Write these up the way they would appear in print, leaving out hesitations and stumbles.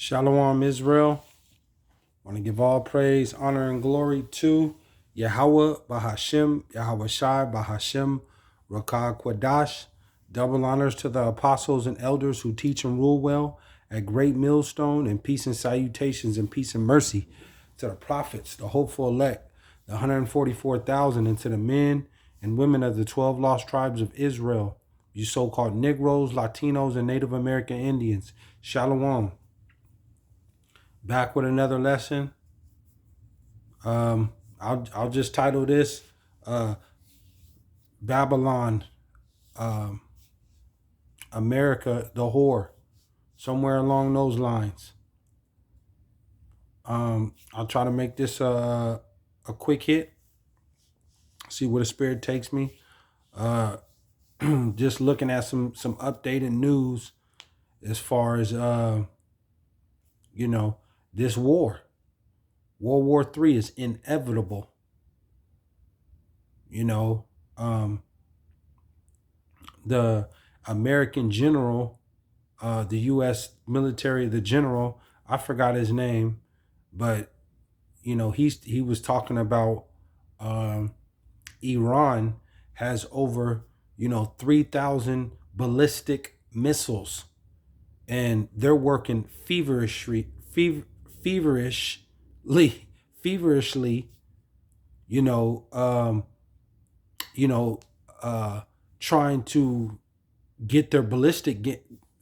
Shalom, Israel. I want to give all praise, honor, and glory to YAHAWAH, BASHAM, YAHAWAHSHI, BASHAM, Rakah Kwadash. Double honors to the apostles and elders who teach and rule well at Great Millstone, and peace and salutations and peace and mercy to the prophets, the hopeful elect, the 144,000, and to the men and women of the 12 lost tribes of Israel, you so-called Negroes, Latinos, and Native American Indians. Shalom. Back with another lesson. I'll just title this Babylon, America, the whore, somewhere along those lines. I'll try to make this a quick hit. See where the spirit takes me. Just looking at some updated news as far as this war. World War III is inevitable. The American general, the U.S. military, the general, I forgot his name, but he was talking about Iran has over 3,000 ballistic missiles, and they're working feverishly, trying to get their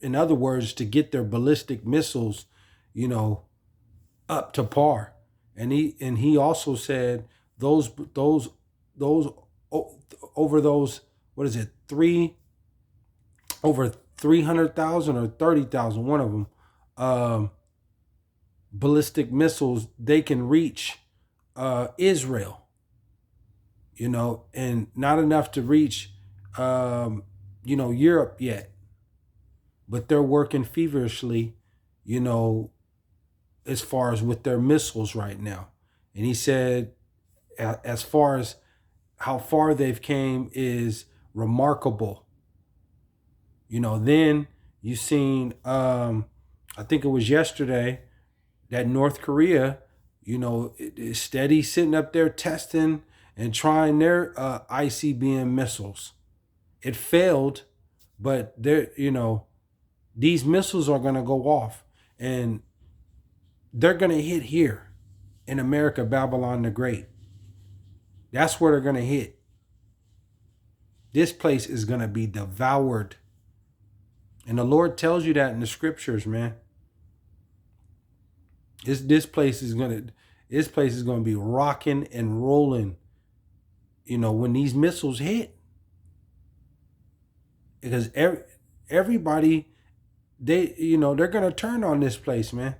in other words, to get their ballistic missiles, up to par. And he also said those over those, what is it, over 300,000 or 30,000, one of them, ballistic missiles, they can reach Israel, and not enough to reach Europe yet, but they're working feverishly, as far as with their missiles right now. And he said, as far as how far they've came is remarkable. Then you seen, I think it was yesterday, that North Korea, is steady sitting up there testing and trying their ICBM missiles. It failed, but these missiles are going to go off, and they're going to hit here in America, Babylon the Great. That's where they're going to hit. This place is going to be devoured. And the Lord tells you that in the scriptures, man. This place is going to be rocking and rolling, when these missiles hit. Because everybody, they're going to turn on this place, man.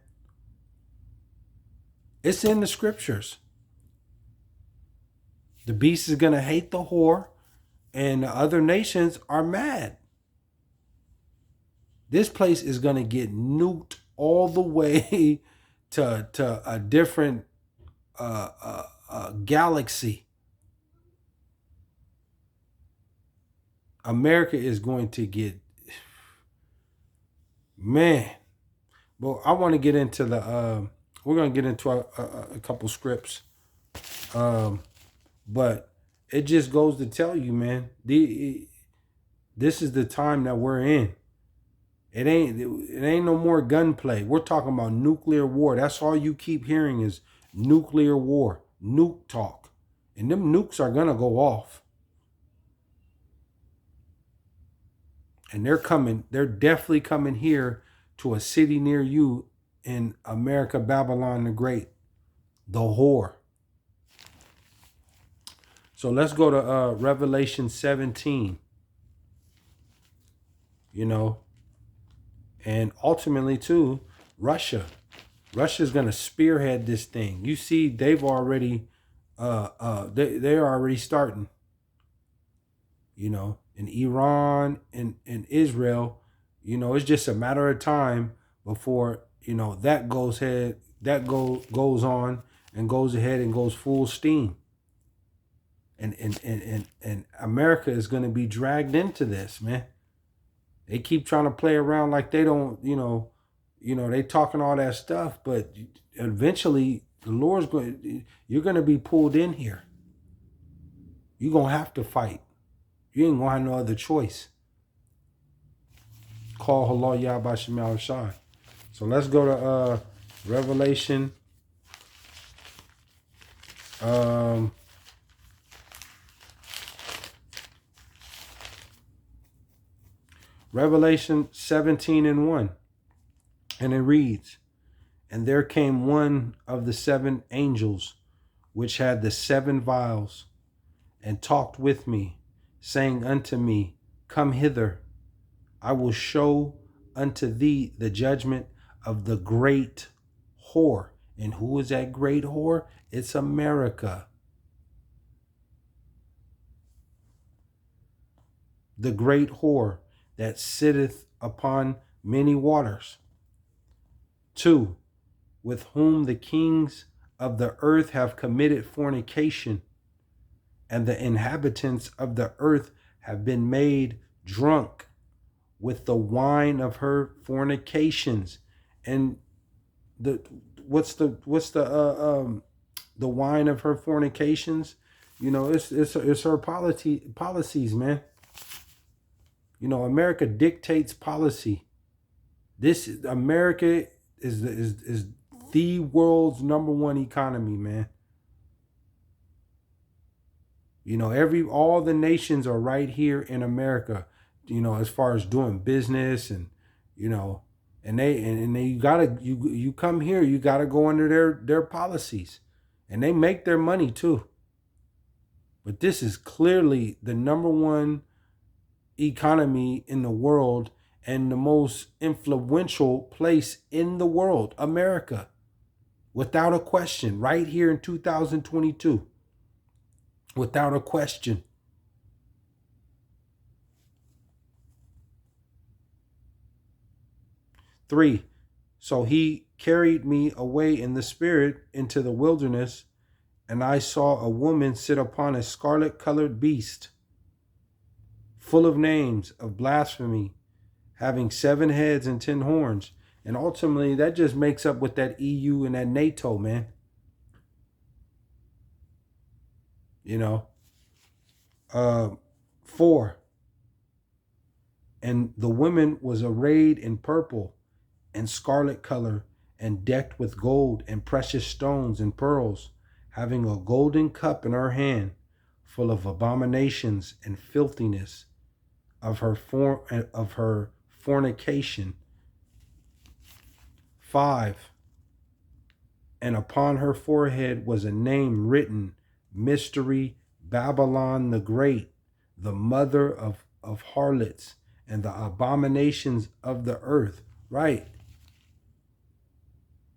It's in the scriptures. The beast is going to hate the whore, and the other nations are mad. This place is going to get nuked all the way to a different galaxy. America is going to get, man. Well, I want to get into we're going to get into a couple scripts. But it just goes to tell you, man, this is the time that we're in. It ain't no more gunplay. We're talking about nuclear war. That's all you keep hearing is nuclear war, nuke talk. And them nukes are going to go off. And they're definitely coming here to a city near you in America, Babylon the Great, the whore. So let's go to Revelation 17, and ultimately too, Russia. Russia's going to spearhead this thing. You see, they've already, they're already starting, in Iran and Israel, it's just a matter of time before, that goes on and goes ahead and goes full steam. And America is going to be dragged into this, man. They keep trying to play around like they don't, You know, they talking all that stuff, but eventually the Lord's going. You're going to be pulled in here. You're going to have to fight. You ain't going to have no other choice. Call Halal YAHAWAHSHI. So let's go to Revelation. Revelation 17:1. And it reads, and there came one of the 7 angels, which had the 7 vials, and talked with me, saying unto me, come hither, I will show unto thee the judgment of the great whore. And who is that great whore? It's America. The great whore that sitteth upon many waters. 2, with whom the kings of the earth have committed fornication, and the inhabitants of the earth have been made drunk with the wine of her fornications. And what's the wine of her fornications? You know, it's her policies, man. You know, America dictates policy. America is the world's #1 economy, man. You know, all the nations are right here in America, you know, as far as doing business, and you know, and they you come here, you gotta go under their policies. And they make their money too. But this is clearly the #1 economy in the world, and the most influential place in the world, America. Without a question, right here in 2022. Without a question. Three, so he carried me away in the spirit into the wilderness, and I saw a woman sit upon a scarlet-colored beast, full of names of blasphemy, having 7 heads and 10 horns. And ultimately, that just makes up with that EU and that NATO, man. You know. 4, and the woman was arrayed in purple and scarlet color, and decked with gold and precious stones and pearls, having a golden cup in her hand, full of abominations and filthiness of her fornication. 5, and upon her forehead was a name written, Mystery, Babylon the Great, the mother of harlots and the abominations of the earth. Right.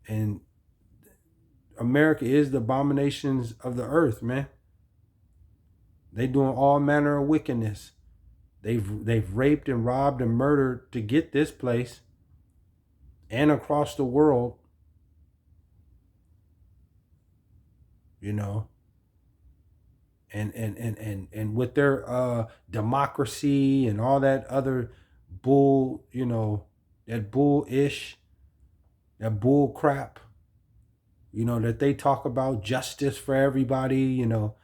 And America is the abominations of the earth, man. They doing all manner of wickedness. They've raped and robbed and murdered to get this place and across the world. You know. And with their democracy and all that other bull, you know, that bull-ish, that bull crap, you know, that they talk about justice for everybody, you know,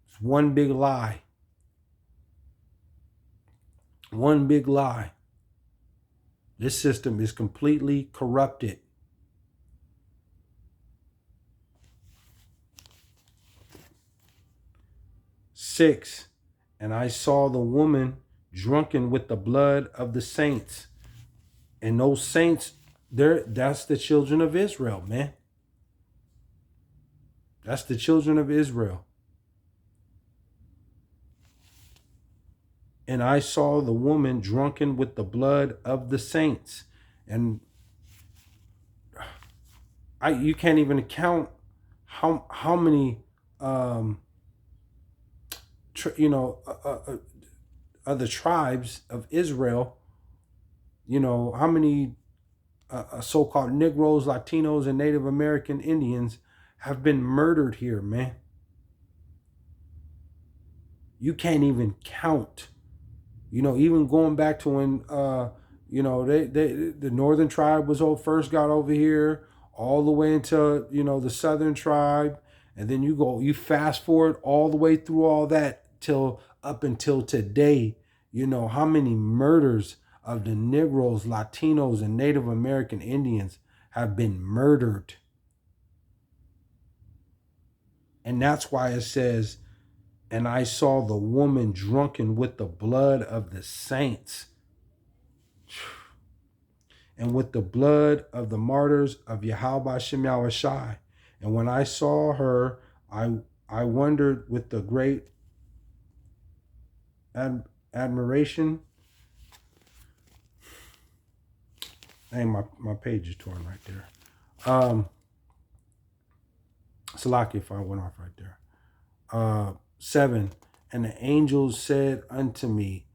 it's one big lie. One big lie. This system is completely corrupted. 6, and I saw the woman drunken with the blood of the saints. And those saints, that's the children of Israel, man. That's the children of Israel. And I saw the woman drunken with the blood of the saints. And you can't even count how many other tribes of Israel, you know, how many so-called Negroes, Latinos, and Native American Indians have been murdered here, man. You can't even count. You know, even going back to when, You know, the northern tribe was first got over here, all the way into, you know, the southern tribe, and then you fast forward all the way through all that till up until today. You know how many murders of the Negroes, Latinos, and Native American Indians have been murdered. And that's why it says, and I saw the woman drunken with the blood of the saints and with the blood of the martyrs of YAHAWAHSHI. And when I saw her, I wondered with the great admiration. Hey, my page is torn right there. Salaki if I went off right there. 7. And the angel said unto me,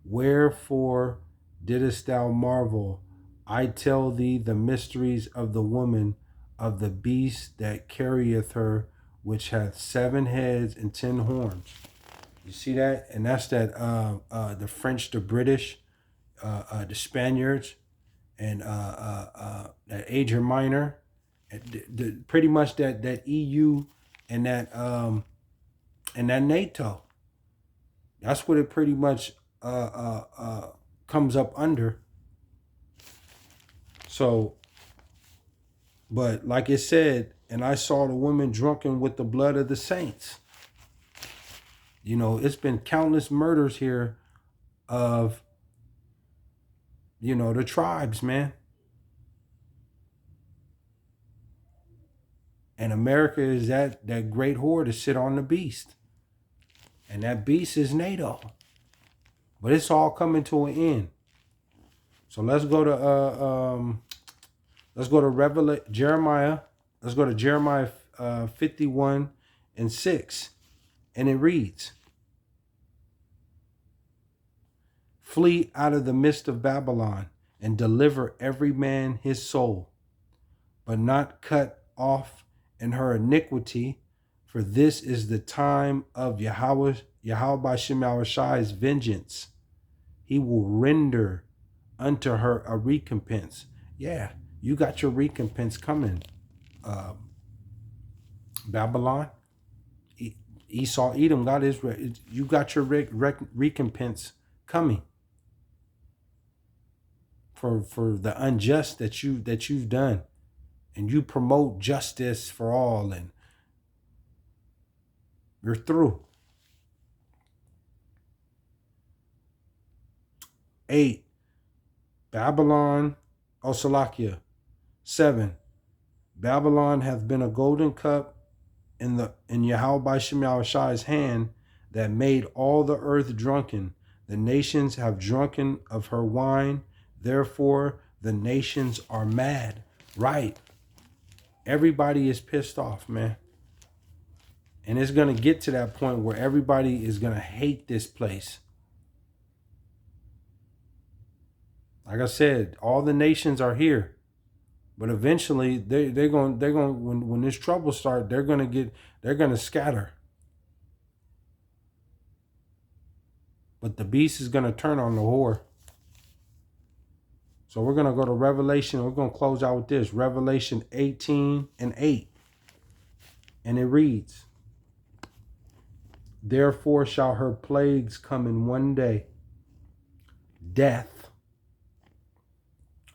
wherefore didst thou marvel? I tell thee the mysteries of the woman, of the beast that carrieth her, which hath 7 heads and 10 horns. You see that? And that's that the French, the British, the Spaniards, and that Asia Minor, pretty much that EU and that NATO. That's what it pretty much comes up under. So, but like it said, and I saw the woman drunken with the blood of the saints. You know, it's been countless murders here of, you know, the tribes, man. And America is that great whore to sit on the beast. And that beast is NATO. But it's all coming to an end. So let's go to Jeremiah. Let's go to Jeremiah 51:6. And it reads, flee out of the midst of Babylon and deliver every man his soul, but not cut off in her iniquity, for this is the time of YAHAWAHSHI's vengeance. He will render unto her a recompense. Yeah, you got your recompense coming, Babylon. Esau, Edom got his. You got your recompense coming for the unjust that you've done, and you promote justice for all, and you're through. 8. Babylon, Salakia. 7. Babylon hath been a golden cup in YAHAWAHSHI's hand that made all the earth drunken. The nations have drunken of her wine. Therefore, the nations are mad. Right. Everybody is pissed off, man. And it's going to get to that point where everybody is going to hate this place. Like I said, all the nations are here. But eventually they're going when this trouble starts, they're going to scatter. But the beast is going to turn on the whore. So we're going to go to Revelation. We're going to close out with this. Revelation 18:8. And it reads, therefore shall her plagues come in one day. Death.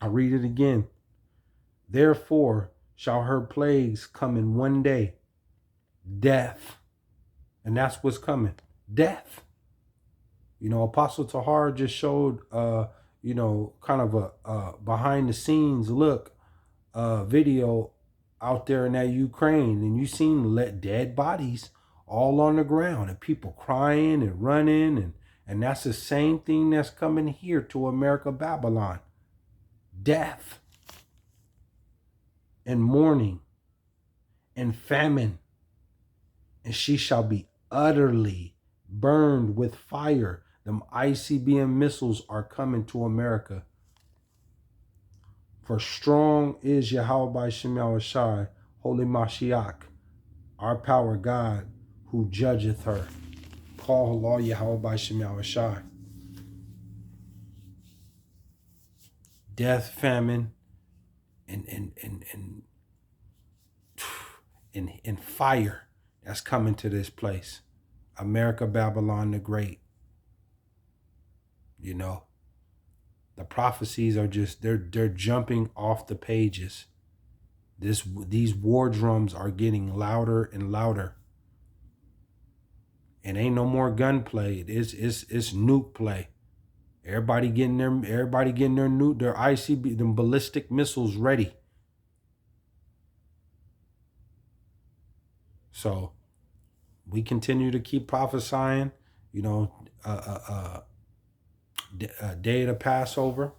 I'll read it again. Therefore shall her plagues come in one day. Death. And that's what's coming. Death. You know, Apostle Tahar just showed, you know, kind of a behind the scenes look video out there in that Ukraine. And you seen dead bodies all on the ground and people crying and running. And that's the same thing that's coming here to America, Babylon. Death. And mourning and famine, and she shall be utterly burned with fire. Them ICBM missiles are coming to America. For strong is YAHAWAHSHI, Holy Mashiach, our power God, who judgeth her. Call Allah YAHAWAHSHI. death, famine, and fire that's coming to this place. America, Babylon the Great. You know, the prophecies are just, they're jumping off the pages. These war drums are getting louder and louder. And ain't no more gunplay. It's nuke play. Everybody getting their nuke, their ICB, them ballistic missiles ready. So we continue to keep prophesying, you know, day of the Passover,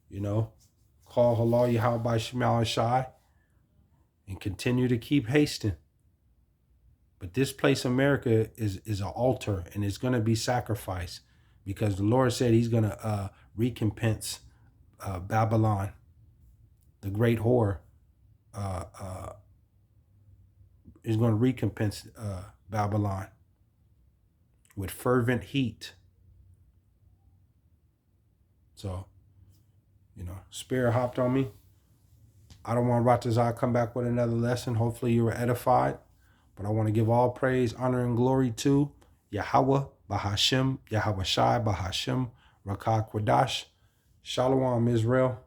you know, call Halal YAHAWAHSHI, and continue to keep hasting. But this place, America, is an altar, and it's going to be sacrificed, because the Lord said he's going to recompense Babylon, the great whore, is going to recompense Babylon with fervent heat. So, you know, Spirit hopped on me. I don't want Ratazah come back with another lesson. Hopefully you were edified. But I want to give all praise, honor, and glory to Yahawah, BASHAM, YAHAWAHSHI, BASHAM, Rakah Kwadash. Shalom, Israel.